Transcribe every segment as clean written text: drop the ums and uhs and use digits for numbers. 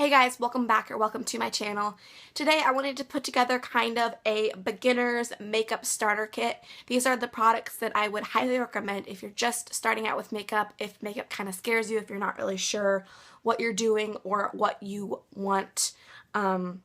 Hey guys, welcome back or welcome to my channel. Today I wanted to put together kind of a beginner's makeup starter kit. These are the products that I would highly recommend if you're just starting out with makeup, if makeup kind of scares you, if you're not really sure what you're doing or what you want. Going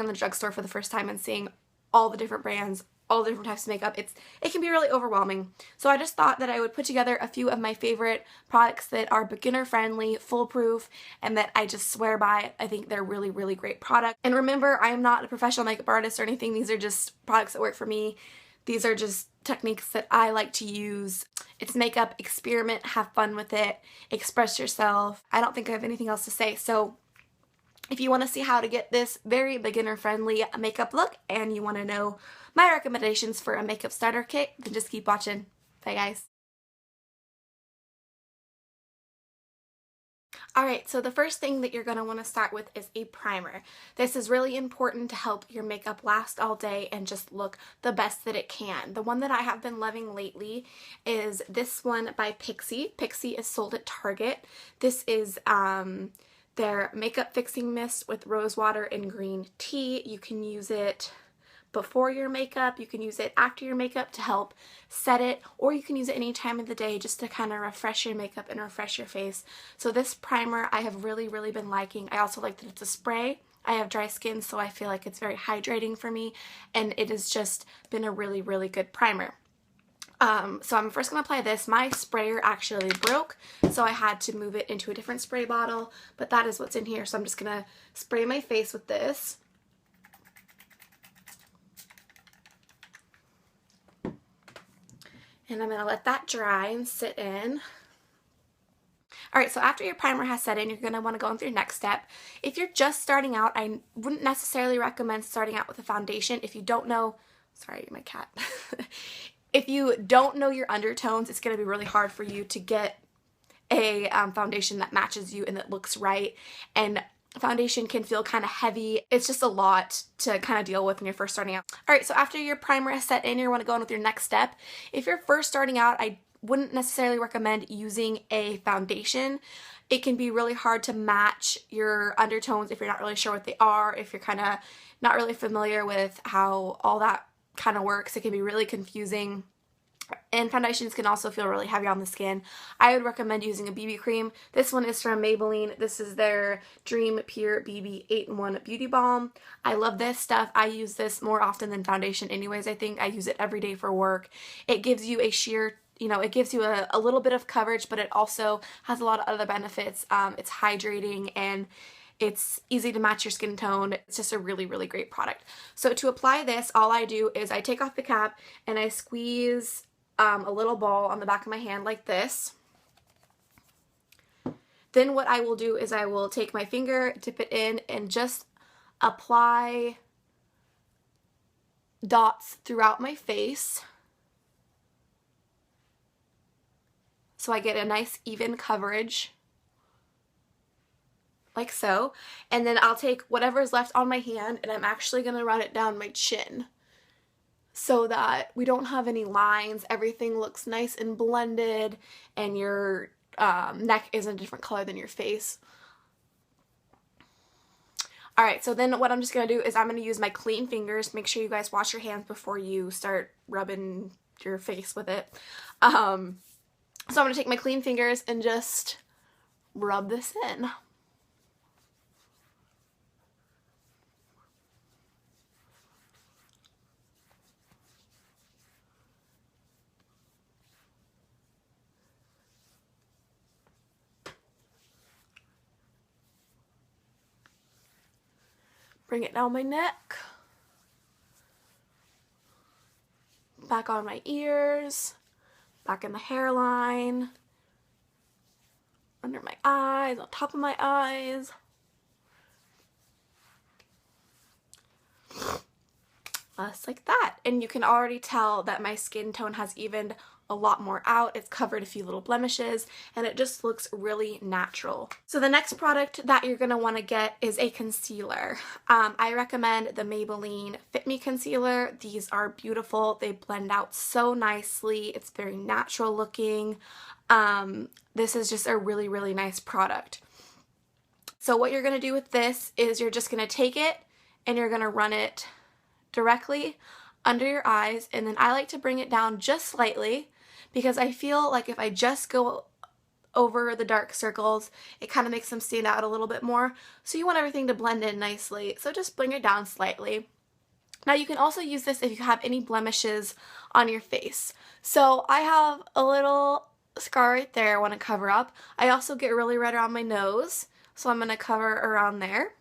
in the drugstore for the first time and seeing all the different brands, all the different types of makeup, it can be really overwhelming. So I just thought that I would put together a few of my favorite products that are beginner friendly, foolproof, and that I just swear by. I think they're really, really great products. And remember, I am not a professional makeup artist or anything. These are just products that work for me. These are just techniques that I like to use. It's makeup, experiment, have fun with it, express yourself. I don't think I have anything else to say. So if you want to see how to get this very beginner friendly makeup look and you want to know my recommendations for a makeup starter kit, then just keep watching. Bye guys. Alright, so the first thing that you're going to want to start with is a primer. This is really important to help your makeup last all day and just look the best that it can. The one that I have been loving lately is this one by Pixi. Pixi is sold at Target. This is their makeup fixing mist with rose water and green tea. You can use it before your makeup, you can use it after your makeup to help set it, or you can use it any time of the day just to kind of refresh your makeup and refresh your face. So this primer I have really been liking. I also like that it's a spray. I have dry skin, so I feel like it's very hydrating for me, and it has just been a really good primer. So I'm first going to apply this. My sprayer actually broke, so I had to move it into a different spray bottle, but that is what's in here. So I'm just going to spray my face with this. And I'm going to let that dry and sit in. Alright, so after your primer has set in, you're going to want to go into your next step. If you're just starting out, I wouldn't necessarily recommend starting out with a foundation. If you don't know, sorry, my cat. If you don't know your undertones, it's going to be really hard for you to get a foundation that matches you and that looks right. And foundation can feel kind of heavy. It's just a lot to kind of deal with when you're first starting out. Alright, so after your primer is set in, you want to go on with your next step. If you're first starting out, I wouldn't necessarily recommend using a foundation. It can be really hard to match your undertones if you're not really sure what they are, if you're kind of not really familiar with how all that kind of works. It can be really confusing. And foundations can also feel really heavy on the skin. I would recommend using a BB cream. This one is from Maybelline. This is their Dream Pure BB 8-in-1 Beauty Balm. I love this stuff. I use this more often than foundation anyways. I think I use it every day for work. It gives you a sheer, it gives you a little bit of coverage, but it also has a lot of other benefits. It's hydrating and it's easy to match your skin tone. It's just a really great product. So to apply this, all I do is I take off the cap and I squeeze a little ball on the back of my hand like this. Then what I will do is I will take my finger, dip it in, and just apply dots throughout my face so I get a nice even coverage like so. And then I'll take whatever's left on my hand and I'm actually going to run it down my chin, so that we don't have any lines, everything looks nice and blended, and your neck isn't a different color than your face. Alright, so then what I'm just going to do is I'm going to use my clean fingers. Make sure you guys wash your hands before you start rubbing your face with it. So I'm going to take my clean fingers and just rub this in. Bring it down my neck, back on my ears, back in the hairline, under my eyes, on top of my eyes. Just like that. And you can already tell that my skin tone has evened a lot more out. It's covered a few little blemishes and it just looks really natural. So the next product that you're going to want to get is a concealer. I recommend the Maybelline Fit Me Concealer. These are beautiful. They blend out so nicely. It's very natural looking. This is just a really nice product. So what you're going to do with this is you're just going to take it and you're going to run it directly under your eyes, and then I like to bring it down just slightly because I feel like if I just go over the dark circles, it kind of makes them stand out a little bit more. So you want everything to blend in nicely, so just bring it down slightly. Now you can also use this if you have any blemishes on your face. So I have a little scar right there I want to cover up. I also get really red around my nose, so I'm going to cover around there.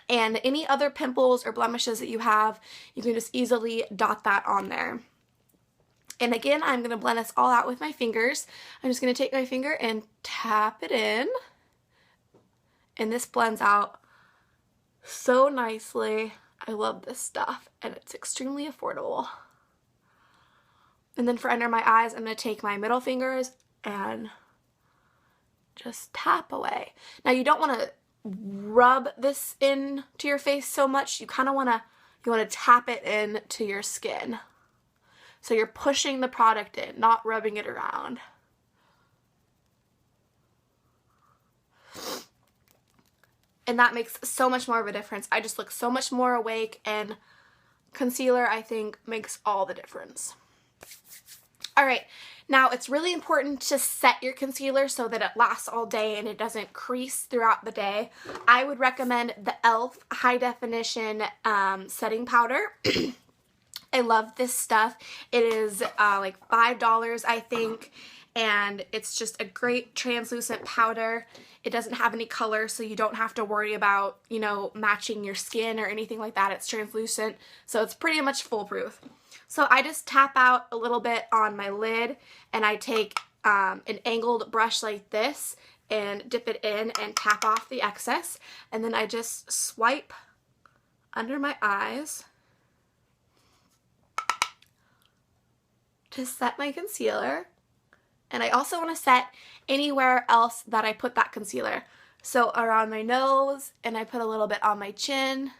And any other pimples or blemishes that you have, you can just easily dot that on there. And again, I'm going to blend this all out with my fingers. I'm just going to take my finger and tap it in. And this blends out so nicely. I love this stuff, and it's extremely affordable. And then for under my eyes, I'm going to take my middle fingers and just tap away. Now you don't want to rub this into your face so much. You kind of want to tap it into your skin. So you're pushing the product in, not rubbing it around. And that makes so much more of a difference. I just look so much more awake, and concealer, I think, makes all the difference. Alright, now it's really important to set your concealer so that it lasts all day and it doesn't crease throughout the day. I would recommend the e.l.f. High Definition Setting Powder. I love this stuff. It is like $5, I think, and it's just a great translucent powder. It doesn't have any color, so you don't have to worry about, you know, matching your skin or anything like that. It's translucent, so it's pretty much foolproof. So I just tap out a little bit on my lid, and I take an angled brush like this and dip it in and tap off the excess, and then I just swipe under my eyes to set my concealer. And I also want to set anywhere else that I put that concealer. So around my nose, and I put a little bit on my chin.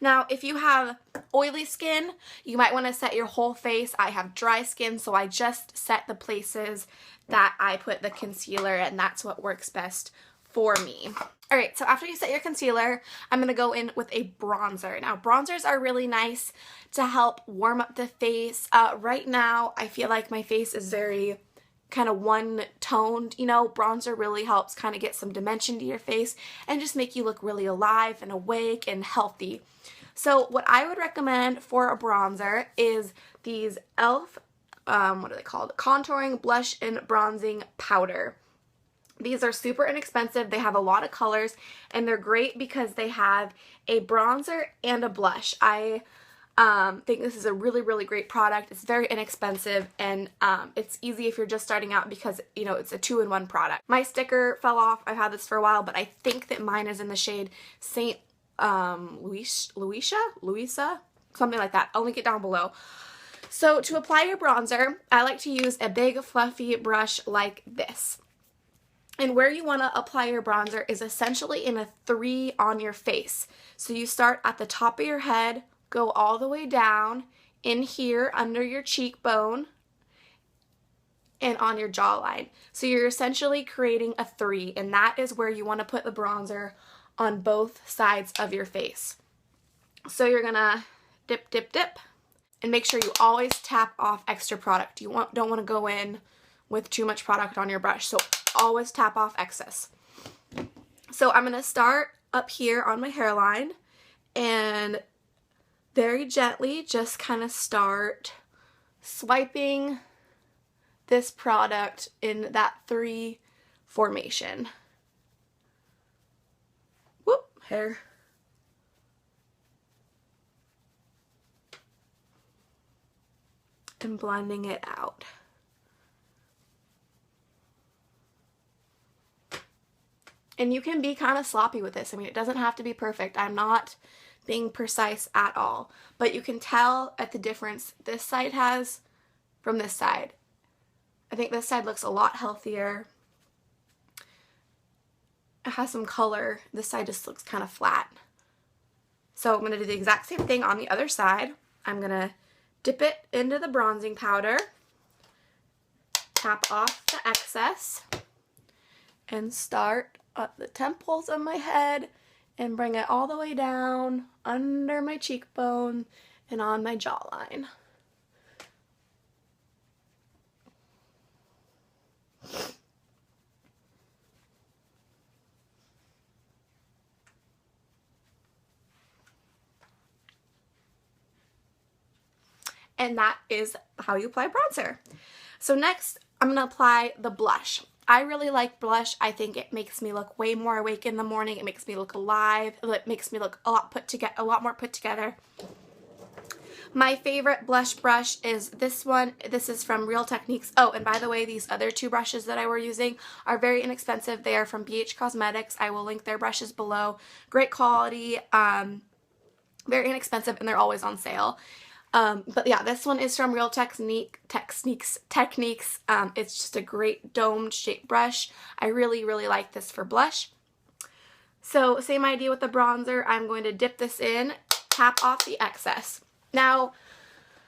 Now, if you have oily skin, you might want to set your whole face. I have dry skin, so I just set the places that I put the concealer, and that's what works best for me. Alright, so after you set your concealer, I'm going to go in with a bronzer. Now, bronzers are really nice to help warm up the face. Right now, I feel like my face is very kind of one-toned, you know. Bronzer really helps kind of get some dimension to your face and just make you look really alive and awake and healthy. So what I would recommend for a bronzer is these e.l.f. What are they called? Contouring Blush and Bronzing Powder. These are super inexpensive. They have a lot of colors, and they're great because they have a bronzer and a blush. I think this is a really, really great product. It's very inexpensive, and it's easy if you're just starting out because, you know, it's a 2-in-1 product. My sticker fell off. I've had this for a while, but I think that mine is in the shade St. Lucia, something like that. I'll link it down below. So to apply your bronzer, I like to use a big fluffy brush like this. And where you want to apply your bronzer is essentially in a 3 on your face. So you start at the top of your head, go all the way down, in here under your cheekbone, and on your jawline. So you're essentially creating a 3, and that is where you want to put the bronzer on both sides of your face. So you're going to dip, dip, dip, and make sure you always tap off extra product. You don't want to go in with too much product on your brush. So always tap off excess. So I'm going to start up here on my hairline and very gently just kind of start swiping this product in that 3 formation. Whoop, hair. And blending it out. And you can be kind of sloppy with this. I mean, it doesn't have to be perfect. I'm not being precise at all. But you can tell at the difference this side has from this side. I think this side looks a lot healthier. It has some color. This side just looks kind of flat. So I'm going to do the exact same thing on the other side. I'm going to dip it into the bronzing powder. tap off the excess and start at the temples of my head and bring it all the way down under my cheekbone and on my jawline. And that is how you apply bronzer. So next, I'm going to apply the blush. I really like blush. I think it makes me look way more awake in the morning. It makes me look alive. It makes me look a lot more put together. My favorite blush brush is this one. This is from Real Techniques. Oh, and by the way, these other two brushes that I were using are very inexpensive. They are from BH Cosmetics. I will link their brushes below. Great quality, very inexpensive, and they're always on sale. But yeah, this one is from Real Techniques. It's just a great domed shaped brush. I really, really like this for blush. So same idea with the bronzer. I'm going to dip this in, tap off the excess. Now,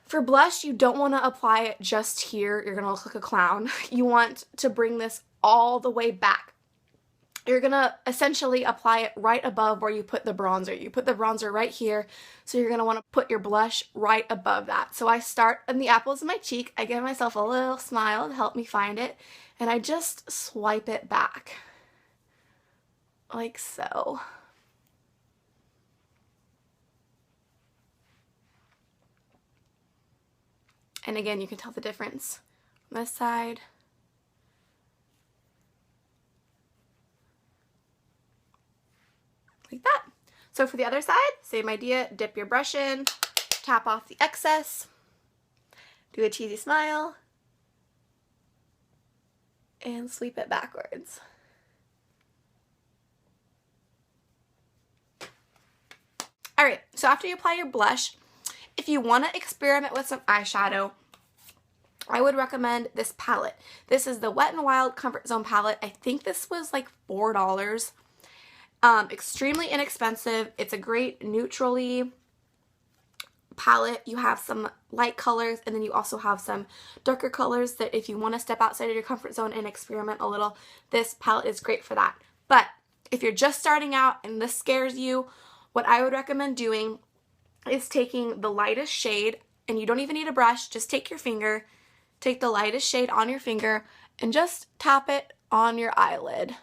for blush, you don't want to apply it just here. You're going to look like a clown. You want to bring this all the way back. You're going to essentially apply it right above where you put the bronzer. You put the bronzer right here, so you're going to want to put your blush right above that. So I start in the apples of my cheek. I give myself a little smile to help me find it, and I just swipe it back, like so. And again, you can tell the difference on this side. Like that. So for the other side, same idea. Dip your brush in, tap off the excess, do a cheesy smile, and sweep it backwards. Alright, so after you apply your blush, if you want to experiment with some eyeshadow, I would recommend this palette. This is the Wet n Wild Comfort Zone palette. I think this was like $4. Extremely inexpensive. It's a great neutrally palette. You have some light colors, and then you also have some darker colors that if you want to step outside of your comfort zone and experiment a little, this palette is great for that. But if you're just starting out and this scares you, what I would recommend doing is taking the lightest shade, and you don't even need a brush, just take your finger, take the lightest shade on your finger, and just tap it on your eyelid.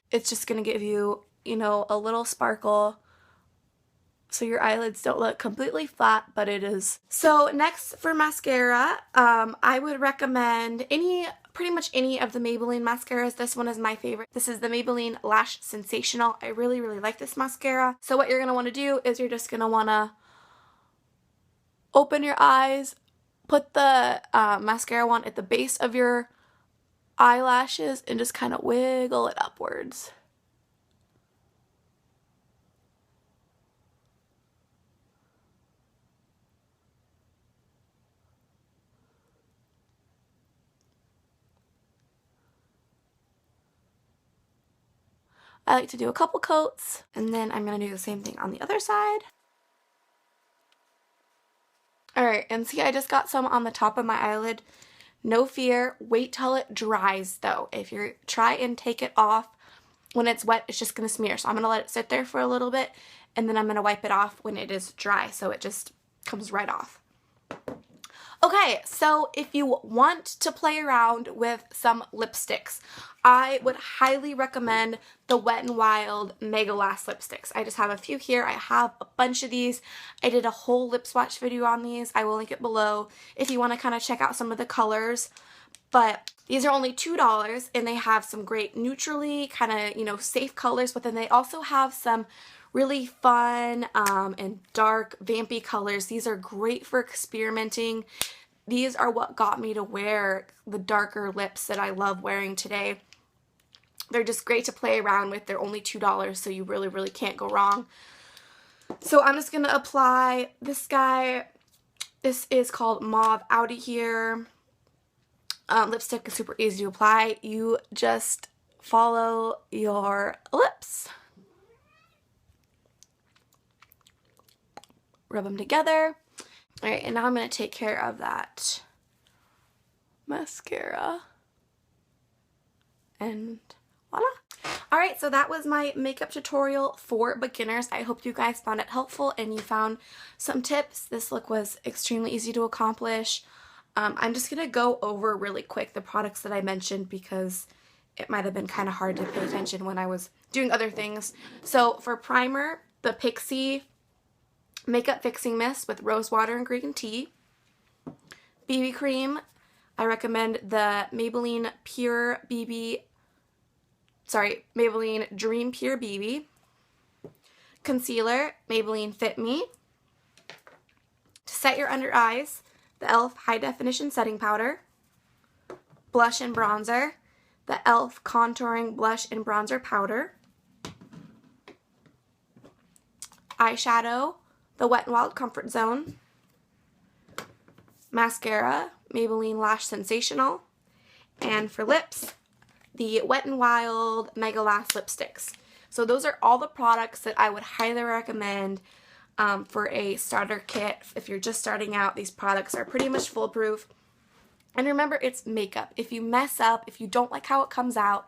It's just going to give you, you know, a little sparkle so your eyelids don't look completely flat, but it is. So next for mascara, I would recommend pretty much any of the Maybelline mascaras. This one is my favorite. This is the Maybelline Lash Sensational. I really, really like this mascara. So what you're going to want to do is you're just going to want to open your eyes, put the mascara on at the base of your eyelashes, and just kind of wiggle it upwards. I like to do a couple coats, and then I'm going to do the same thing on the other side. Alright, and see, I just got some on the top of my eyelid. No fear, wait till it dries though. If you try and take it off when it's wet, it's just going to smear. So I'm going to let it sit there for a little bit, and then I'm going to wipe it off when it is dry so it just comes right off. Okay, so if you want to play around with some lipsticks, I would highly recommend the Wet n Wild Mega Lash lipsticks. I just have a few here. I have a bunch of these. I did a whole lip swatch video on these. I will link it below if you want to kind of check out some of the colors. But these are only $2, and they have some great neutrally kind of, you know, safe colors, but then they also have some really fun and dark vampy colors. These are great for experimenting. These are what got me to wear the darker lips that I love wearing today. They're just great to play around with. They're only $2, so you really, really can't go wrong. So I'm just going to apply this guy. This is called Mauve Outta Here. Lipstick is super easy to apply. You just follow your lips. Rub them together. Alright, and now I'm going to take care of that mascara. And voila. Alright, so that was my makeup tutorial for beginners. I hope you guys found it helpful and you found some tips. This look was extremely easy to accomplish. I'm just going to go over really quick the products that I mentioned because it might have been kind of hard to pay attention when I was doing other things. So for primer, the Pixi Makeup Fixing Mist with rose water and green tea. BB cream, I recommend the Maybelline Dream Pure BB. Concealer, Maybelline Fit Me. To set your under eyes, the e.l.f. High Definition Setting Powder. Blush and bronzer, the e.l.f. Contouring Blush and Bronzer Powder. Eyeshadow, the Wet n Wild Comfort Zone. Mascara, Maybelline Lash Sensational. And for lips, the Wet n Wild Mega Lash Lipsticks. So those are all the products that I would highly recommend for a starter kit. If you're just starting out, these products are pretty much foolproof. And remember, it's makeup. If you mess up, if you don't like how it comes out,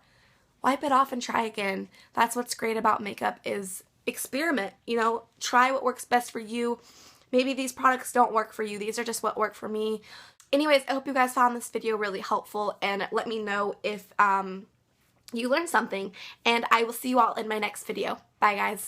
wipe it off and try again. That's what's great about makeup, is experiment. You know, try what works best for you. Maybe these products don't work for you. These are just what work for me. Anyways, I hope you guys found this video really helpful, and let me know if you learned something. And I will see you all in my next video. Bye, guys.